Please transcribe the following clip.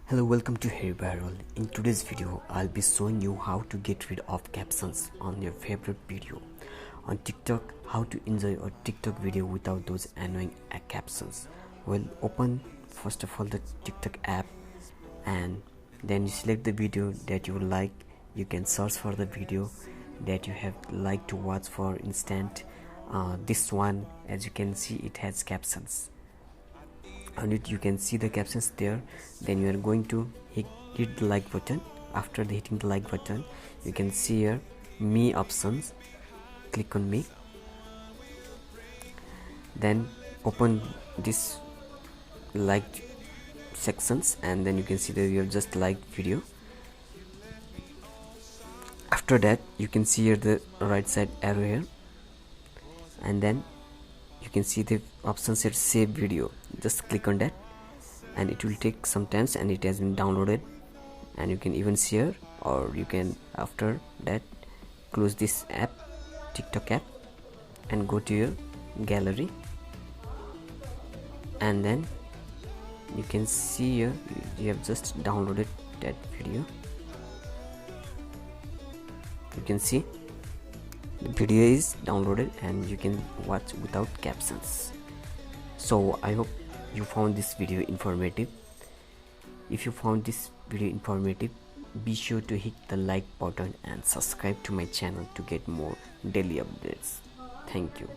Hello, welcome to Harry Viral. In today's video, I'll be showing you how to get rid of captions on your favorite video on TikTok, how to enjoy a TikTok video without those annoying captions. Well, open first of all the TikTok app and then you select the video that you like. You can search for the video that you have like to watch. For instance, this one, as you can see, it has captions on it. You can see the captions there. Then you are going to hit the like button. After hitting the like button, you can see here me options. Click on me, then open this like sections, and then you can see that you have just liked video. After that, you can see here the right side arrow here, and then you can see the option said save video. Just click on that and it will take some time, and it has been downloaded, and you can even share, or you can after that close this app, TikTok app, and go to your gallery, and then you can see here you have just downloaded that video. You can see the video is downloaded and you can watch without captions. So I hope you found this video informative. If you found this video informative, be sure to hit the like button and subscribe to my channel to get more daily updates. Thank you.